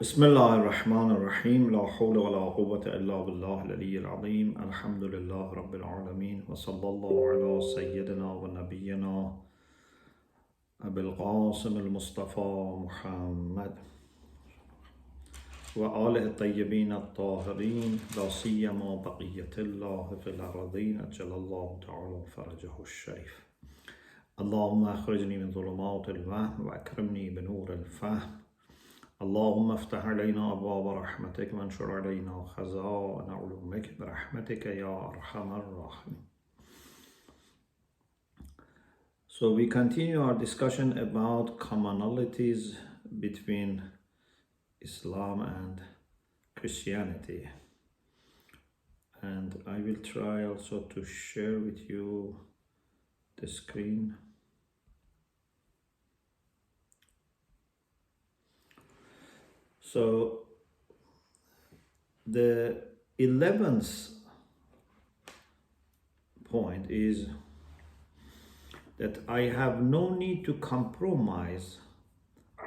بسم الله الرحمن الرحيم لا حول ولا قوة إلا بالله العلي العظيم الحمد لله رب العالمين وصلى الله على سيدنا ونبينا أبي القاسم المصطفى محمد وآله الطيبين الطاهرين لا سيما بقية الله في الأرضين أجل الله تعالى فرجه الشريف. اللهم أخرجني من ظلمات الوهم وأكرمني بنور الفهم. اللهم افتح علينا أبواب رحمتك وانشر علينا خزائن علومك برحمتك يا أرحم الراحمين. So we continue our discussion about commonalities between Islam and Christianity. And I will try also to share with you the screen. So the 11th point is that I have no need to compromise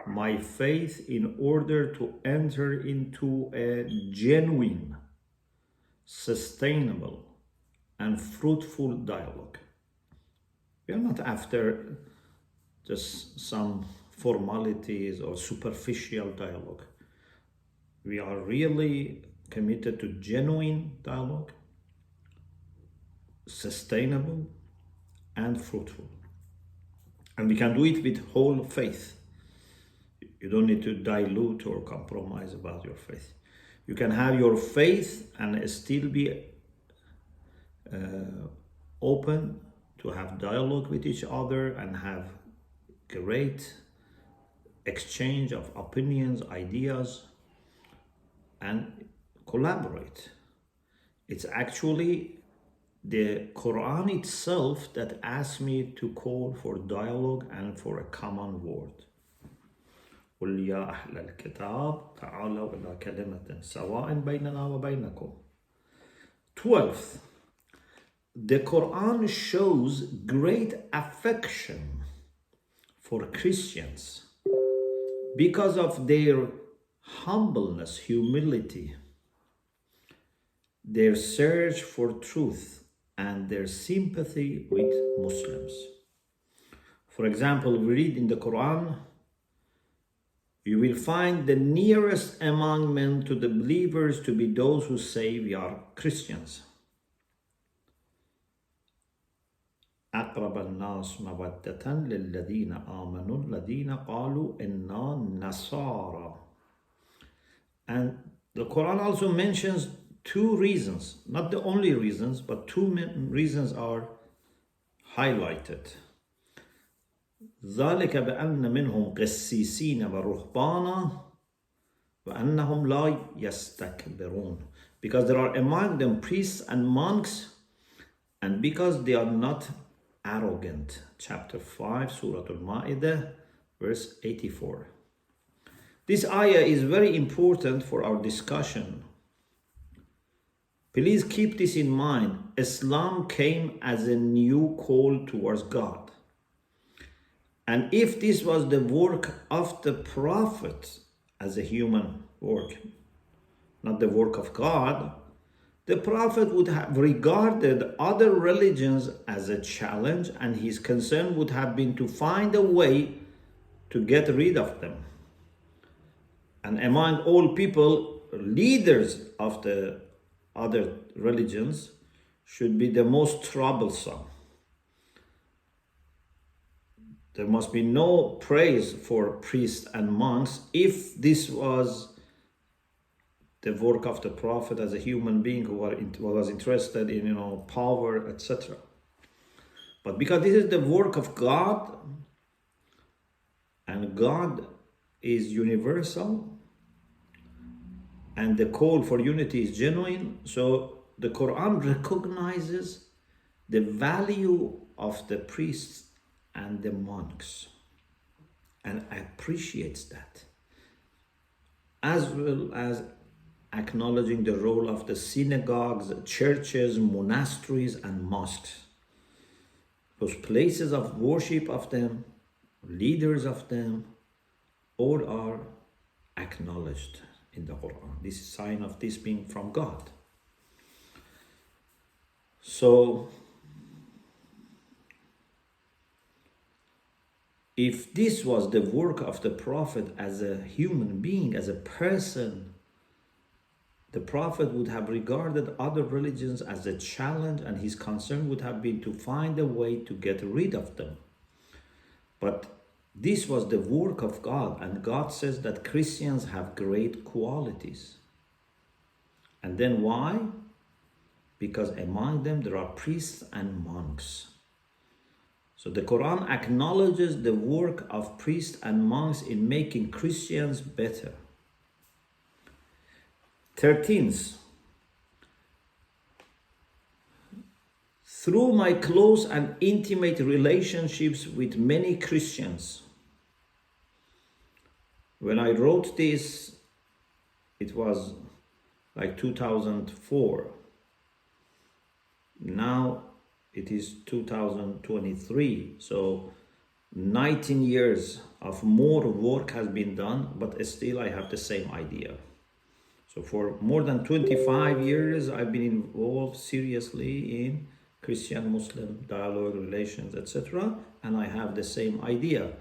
my faith in order to enter into a genuine, sustainable, and fruitful dialogue. We are not after just some formalities or superficial dialogue. We are really committed to genuine dialogue, sustainable and fruitful. And we can do it with whole faith. You don't need to dilute or compromise about your faith. You can have your faith and still be open to have dialogue with each other and have great exchange of opinions, ideas, and collaborate. It's actually the Quran itself that asks me to call for dialogue and for a common word. قل يا أهل الكتاب تعالوا إلى كلمة سواء بيننا وبينكم. 12th, the Quran shows great affection for Christians because of their humbleness, humility, their search for truth, and their sympathy with Muslims. For example, we read in the Quran, you will find the nearest among men to the believers to be those who say we are Christians. أقرب الناس مودة للذين آمنوا الذين قالوا إنا نصارى. And the Quran also mentions two reasons, not the only reasons, but two reasons are highlighted. ذلك بأن منهم قسيسين ورهبانا وأنهم لا يستكبرون. Because there are among them priests and monks, and because they are not arrogant. Chapter 5, Surah Al-Ma'idah, verse 84. This ayah is very important for our discussion. Please keep this in mind. Islam came as a new call towards God. And if this was the work of the Prophet as a human work, not the work of God, the Prophet would have regarded other religions as a challenge, and his concern would have been to find a way to get rid of them. And among all people, leaders of the other religions should be the most troublesome. There must be no praise for priests and monks if this was the work of the Prophet as a human being who was interested in, power, etc. But because this is the work of God, and God is universal, and the call for unity is genuine, so the Quran recognizes the value of the priests and the monks and appreciates that, as well as acknowledging the role of the synagogues, churches, monasteries, and mosques. Those places of worship of them, leaders of them, all are acknowledged in the Quran. This is a sign of this being from God. So, if this was the work of the Prophet as a human being, as a person, the Prophet would have regarded other religions as a challenge, and his concern would have been to find a way to get rid of them. But this was the work of God, and God says that Christians have great qualities. And then why? Because among them there are priests and monks. So the Quran acknowledges the work of priests and monks in making Christians better. 13th, through my close and intimate relationships with many Christians. When I wrote this, it was like 2004. Now it is 2023, so 19 years of more work has been done, but still I have the same idea. So for more than 25 years, I've been involved seriously in Christian-Muslim dialogue, relations, etc. And I have the same idea.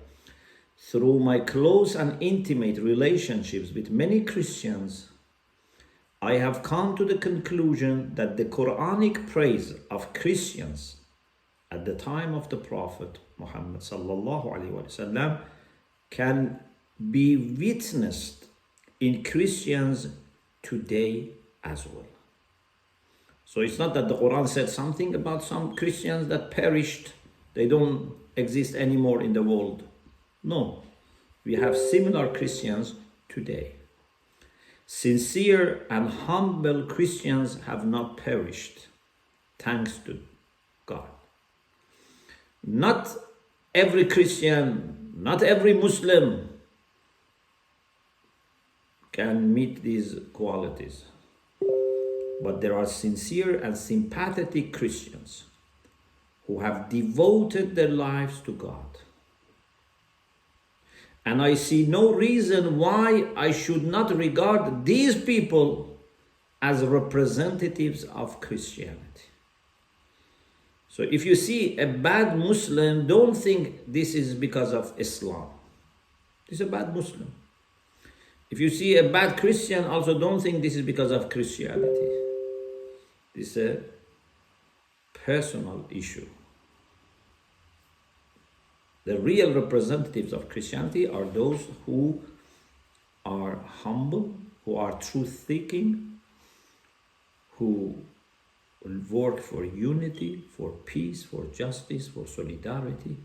Through my close and intimate relationships with many Christians, I have come to the conclusion that the Quranic praise of Christians at the time of the Prophet Muhammad sallallahu alaihi wasallam can be witnessed in Christians today as well. So it's not that the Quran said something about some Christians that perished, they don't exist anymore in the world. No, we have similar Christians today. Sincere and humble Christians have not perished, thanks to God. Not every Christian, not every Muslim can meet these qualities. But there are sincere and sympathetic Christians who have devoted their lives to God. And I see no reason why I should not regard these people as representatives of Christianity. So if you see a bad Muslim, don't think this is because of Islam. This is a bad Muslim. If you see a bad Christian, also don't think this is because of Christianity. This is a personal issue. The real representatives of Christianity are those who are humble, who are truth-seeking, who work for unity, for peace, for justice, for solidarity,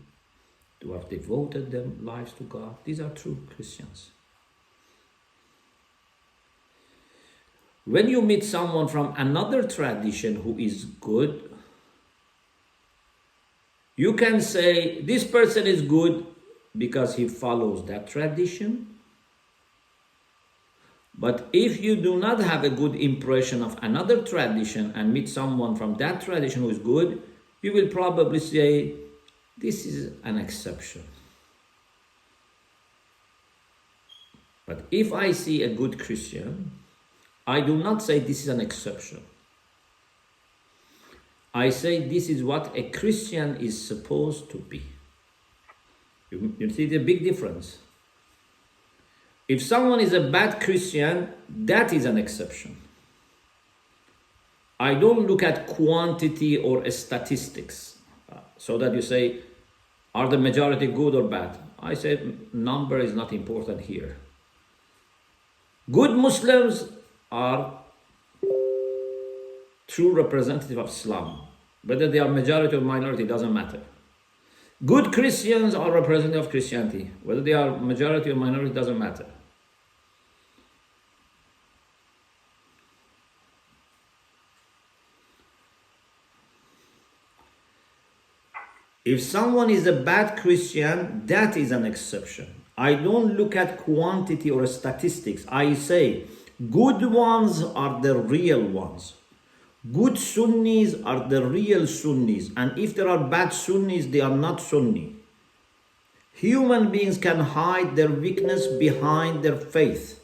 who have devoted their lives to God. These are true Christians. When you meet someone from another tradition who is good, you can say, this person is good because he follows that tradition. But if you do not have a good impression of another tradition and meet someone from that tradition who is good, you will probably say, this is an exception. But if I see a good Christian, I do not say this is an exception. I say this is what a Christian is supposed to be. You see the big difference? If someone is a bad Christian, that is an exception. I don't look at quantity or statistics so that you say, are the majority good or bad? I say number is not important here. Good Muslims are true representative of Islam. Whether they are majority or minority doesn't matter. Good Christians are representative of Christianity. Whether they are majority or minority doesn't matter. If someone is a bad Christian, that is an exception. I don't look at quantity or statistics. I say good ones are the real ones. Good Sunnis are the real Sunnis. And if there are bad Sunnis, they are not Sunni. Human beings can hide their weakness behind their faith.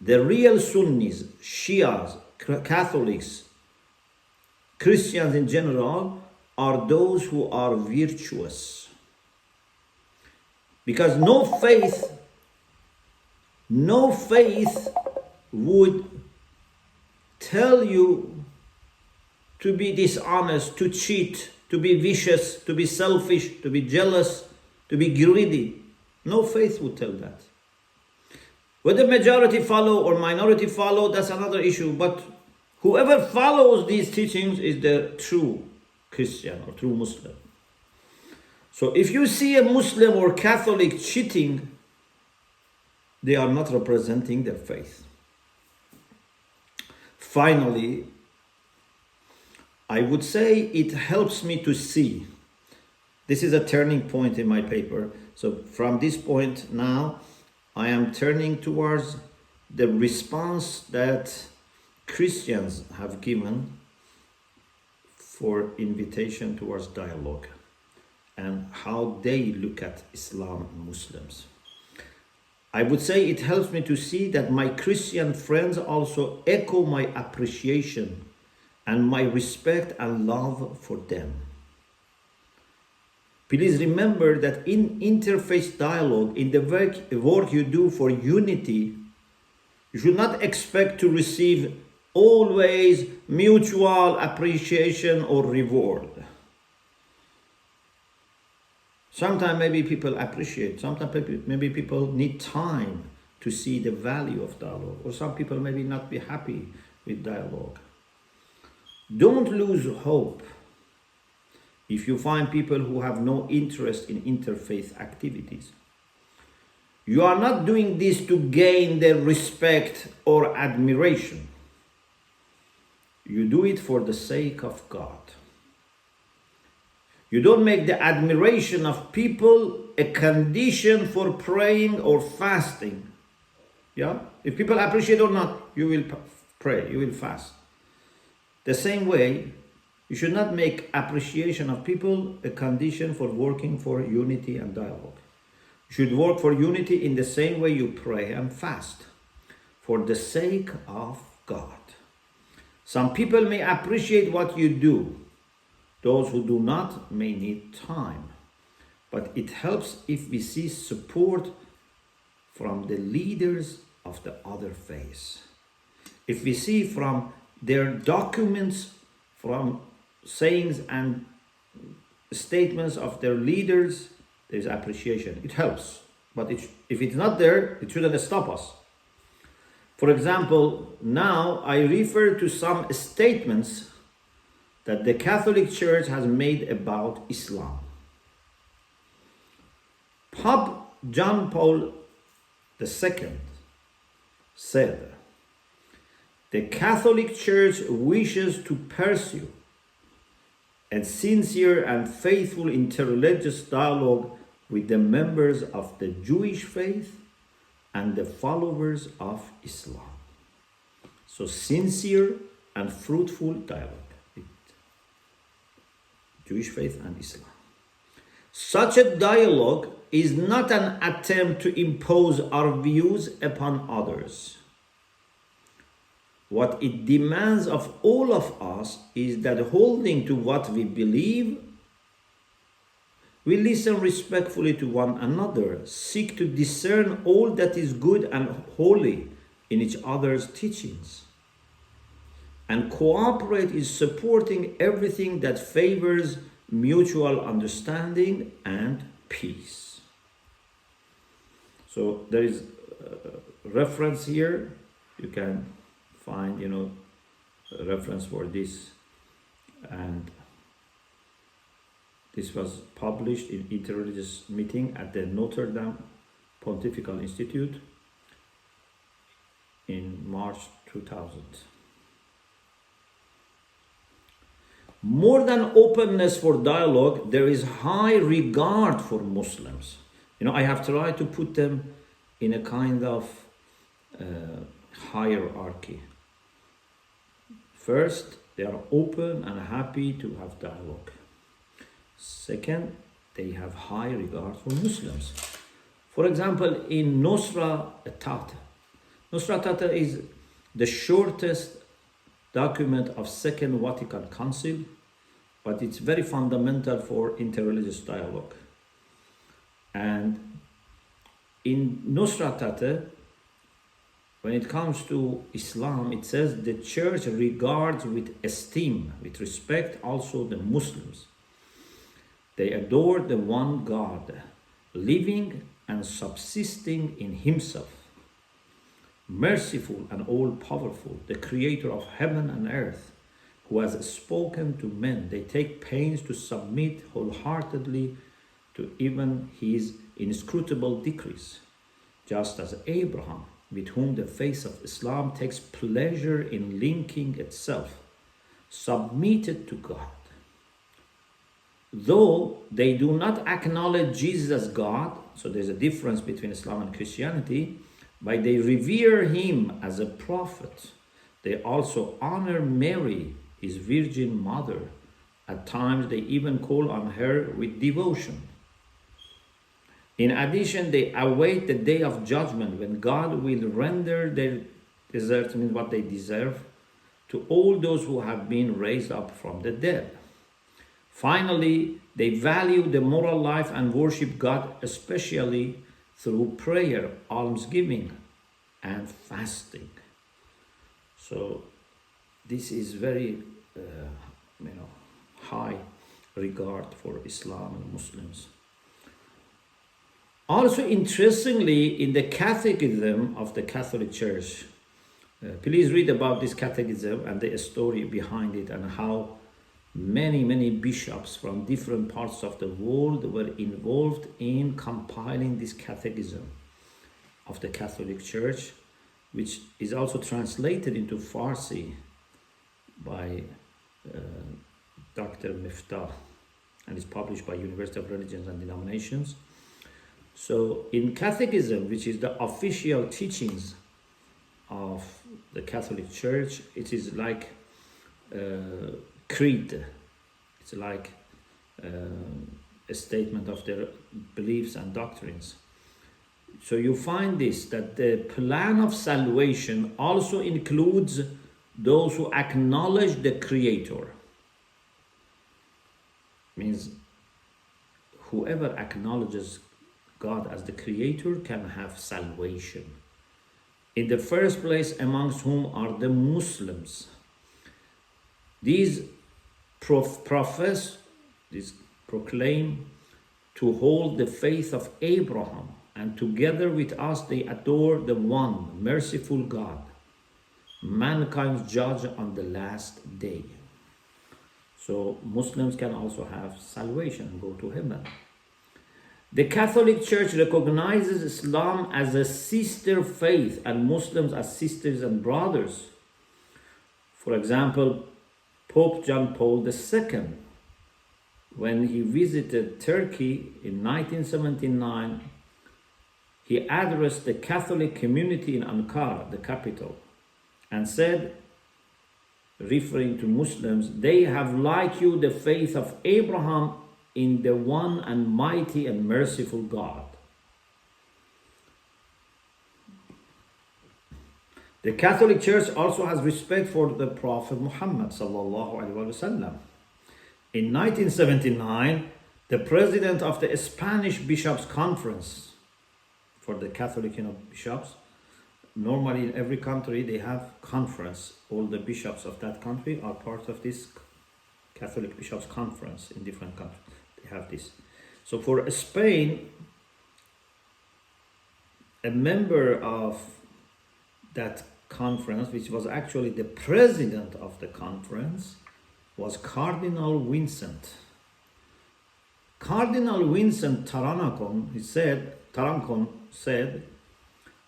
The real Sunnis, Shias, Catholics, Christians in general, are those who are virtuous. Because no faith would tell you to be dishonest, to cheat, to be vicious, to be selfish, to be jealous, to be greedy. No faith would tell that. Whether majority follow or minority follow, that's another issue. But whoever follows these teachings is the true Christian or true Muslim. So if you see a Muslim or Catholic cheating, they are not representing their faith. Finally, I would say it helps me to see. This is a turning point in my paper. So from this point now, I am turning towards the response that Christians have given for invitation towards dialogue and how they look at Islam and Muslims. I would say it helps me to see that my Christian friends also echo my appreciation and my respect and love for them. Please remember that in interfaith dialogue, in the work you do for unity, you should not expect to receive always mutual appreciation or reward. Sometimes maybe people appreciate, sometimes maybe people need time to see the value of dialogue, or some people maybe not be happy with dialogue. Don't lose hope if you find people who have no interest in interfaith activities. You are not doing this to gain their respect or admiration. You do it for the sake of God. You don't make the admiration of people a condition for praying or fasting. Yeah? If people appreciate or not, you will pray, you will fast. The same way, you should not make appreciation of people a condition for working for unity and dialogue. You should work for unity in the same way you pray and fast, for the sake of God. Some people may appreciate what you do. Those who do not may need time. But it helps if we see support from the leaders of the other faiths. If we see from their documents, from sayings and statements of their leaders, there's appreciation. It helps. But if it's not there, it shouldn't stop us. For example, now I refer to some statements that the Catholic Church has made about Islam. Pope John Paul II said, "The Catholic Church wishes to pursue a sincere and faithful interreligious dialogue with the members of the Jewish faith and the followers of Islam." So sincere and fruitful dialogue. Jewish faith and Islam. Such a dialogue is not an attempt to impose our views upon others. What it demands of all of us is that holding to what we believe, we listen respectfully to one another, seek to discern all that is good and holy in each other's teachings, and cooperate in supporting everything that favors mutual understanding and peace. So there is a reference here. You can find, a reference for this. And this was published in Interreligious meeting at the Notre Dame Pontifical Institute in March 2000. More than openness for dialogue, there is high regard for Muslims. I have tried to put them in a kind of hierarchy. First, they are open and happy to have dialogue. Second, they have high regard for Muslims. For example, in Nosra Atat, Nostra Aetate is the shortest document of Second Vatican Council, but it's very fundamental for interreligious dialogue. And in Nostra Aetate, when it comes to Islam, it says the church regards with esteem, with respect, also the Muslims. They adore the one God, living and subsisting in himself, merciful and all-powerful, the creator of heaven and earth, who has spoken to men. They take pains to submit wholeheartedly to even his inscrutable decrees, just as Abraham, with whom the faith of Islam takes pleasure in linking itself, submitted to God. Though they do not acknowledge Jesus as God, so there's a difference between Islam and Christianity, but they revere him as a prophet. They also honor Mary, his virgin mother. At times they even call on her with devotion. In addition, they await the day of judgment when God will render their deserts, means what they deserve, to all those who have been raised up from the dead. Finally, they value the moral life and worship God, especially through prayer, almsgiving, and fasting. So this is very, high regard for Islam and Muslims. Also, interestingly, in the Catechism of the Catholic Church, please read about this Catechism and the story behind it, and how many bishops from different parts of the world were involved in compiling this Catechism of the Catholic Church, which is also translated into Farsi by Dr. Miftah, and is published by University of Religions and Denominations. So in Catechism, which is the official teachings of the Catholic Church, it is like creed. It's like a statement of their beliefs and doctrines. So you find this, that the plan of salvation also includes those who acknowledge the Creator. Means whoever acknowledges God as the Creator can have salvation. In the first place, amongst whom are the Muslims. These proclaim to hold the faith of Abraham, and together with us they adore the one merciful God, mankind's judge on the last day. So Muslims can also have salvation and go to heaven. The Catholic Church recognizes Islam as a sister faith and Muslims as sisters and brothers. For example, Pope John Paul II, when he visited Turkey in 1979, he addressed the Catholic community in Ankara, the capital, and said, referring to Muslims, they have like you the faith of Abraham in the one and mighty and merciful God. The Catholic Church also has respect for the Prophet Muhammad sallallahu alaihi wasallam. In 1979, the president of the Spanish Bishops' Conference, for the Catholic bishops, normally in every country they have conference. All the bishops of that country are part of this Catholic Bishops' Conference in different countries. They have this. So for Spain, a member of that conference, which was actually the president of the conference, was Cardinal Vincent. Cardinal Vincent Tarancon said,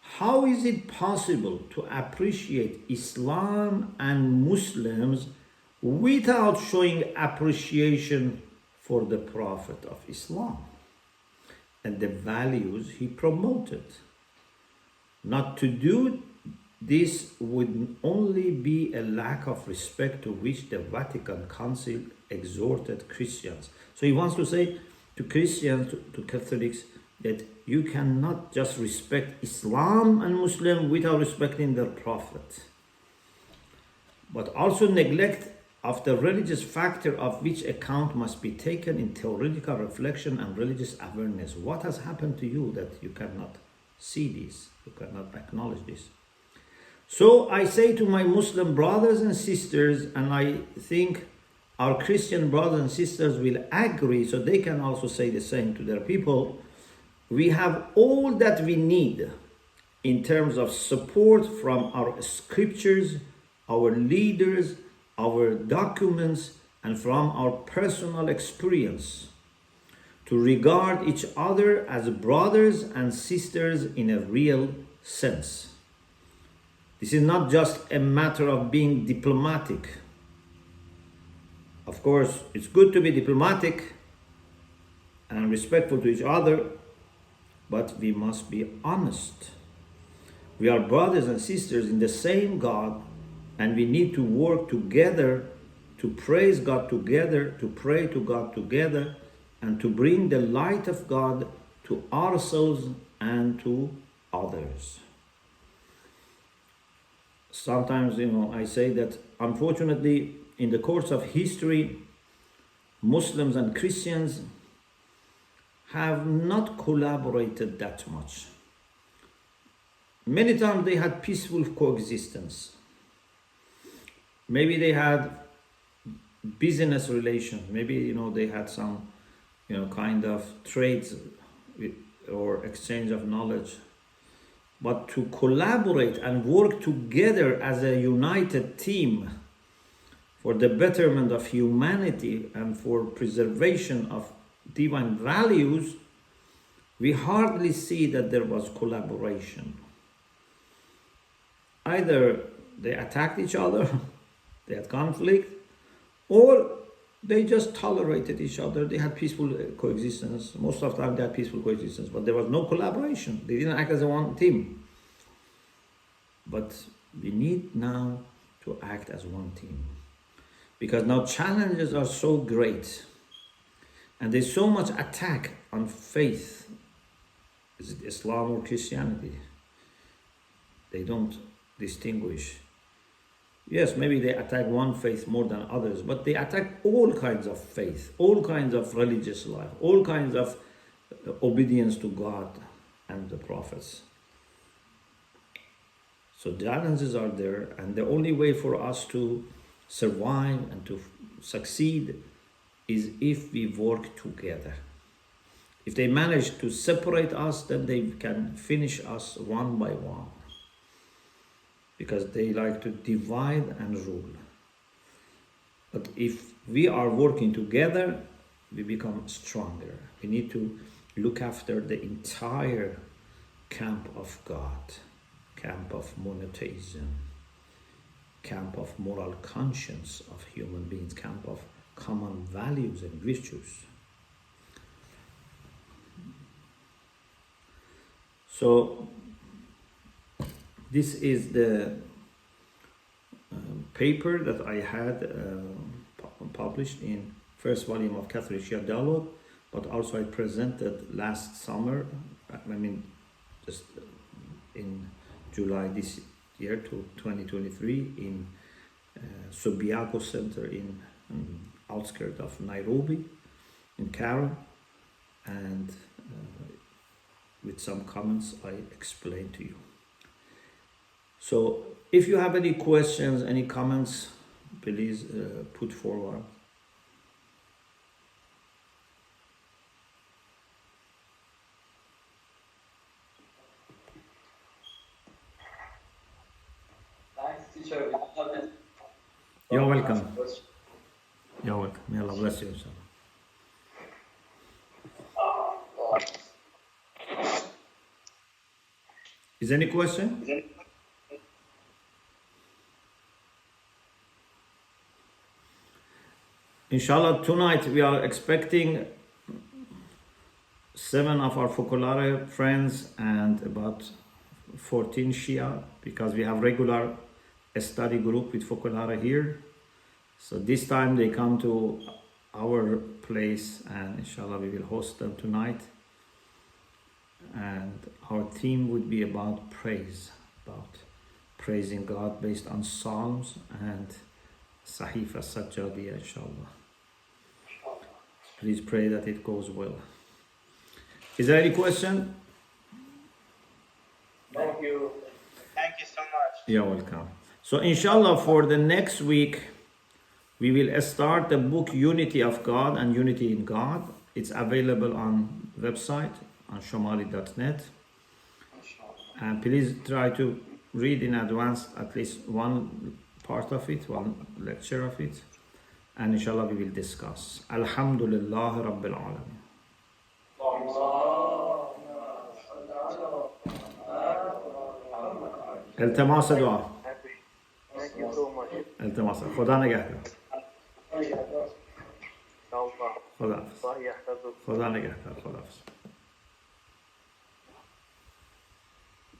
how is it possible to appreciate Islam and Muslims without showing appreciation for the Prophet of Islam and the values he promoted? Not to do this would only be a lack of respect to which the Vatican Council exhorted Christians. So he wants to say to Christians, to Catholics, that you cannot just respect Islam and Muslim without respecting their Prophet, but also neglect of the religious factor, of which account must be taken in theoretical reflection and religious awareness. What has happened to you that you cannot see this, you cannot acknowledge this? So I say to my Muslim brothers and sisters, and I think our Christian brothers and sisters will agree, so they can also say the same to their people, we have all that we need in terms of support from our scriptures, our leaders, our documents, and from our personal experience to regard each other as brothers and sisters in a real sense. This is not just a matter of being diplomatic. Of course, it's good to be diplomatic and respectful to each other, but we must be honest. We are brothers and sisters in the same God, and we need to work together to praise God together, to pray to God together, and to bring the light of God to ourselves and to others. Sometimes, I say that unfortunately, in the course of history, Muslims and Christians have not collaborated that much. Many times they had peaceful coexistence. Maybe they had business relations. Maybe, they had some, kind of trades or exchange of knowledge. But to collaborate and work together as a united team for the betterment of humanity and for preservation of divine values, we hardly see that there was collaboration. Either they attacked each other, they had conflict, or they just tolerated each other. They had peaceful coexistence. Most of the time they had peaceful coexistence, but there was no collaboration. They didn't act as a one team. But we need now to act as one team, because now challenges are so great and there's so much attack on faith. Is it Islam or Christianity? They don't distinguish. Yes, maybe they attack one faith more than others, but they attack all kinds of faith, all kinds of religious life, all kinds of obedience to God and the prophets. So challenges are there, and the only way for us to survive and to succeed is if we work together. If they manage to separate us, then they can finish us one by one, because they like to divide and rule. But if we are working together, we become stronger. We need to look after the entire camp of God, camp of monotheism, camp of moral conscience of human beings, camp of common values and virtues. So this is the paper that I had published in first volume of Catholic Shia Dialogue, but also I presented last summer, just in July this year to 2023 in Subiaco Center in outskirts of Nairobi, in Karen, and with some comments I explained to you. So if you have any questions, any comments, please put forward. Thanks, teacher. You're welcome. You're welcome. May Allah bless you, inshallah. Is there any question? Inshallah, tonight we are expecting 7 of our Focolare friends and about 14 Shia, because we have regular study group with Focolare here. So this time they come to our place, and inshallah we will host them tonight. and our theme would be about praise, about praising God based on Psalms and Sahifa Sajjadiyah, inshallah. Please pray that it goes well. Is there any question? Thank you. Thank you so much. You're welcome. So inshallah, for the next week, we will start the book Unity of God and Unity in God. It's available on website on shomali.net. And please try to read in advance at least one part of it, one lecture of it. And inshallah we will discuss. Alhamdulillah Rabbil Alameen. التماس دعا. Thank you so much. التماس. خدا نگهدار. خدا حافظ. الله يحفظك. خدا نگهدار. خدا حافظ.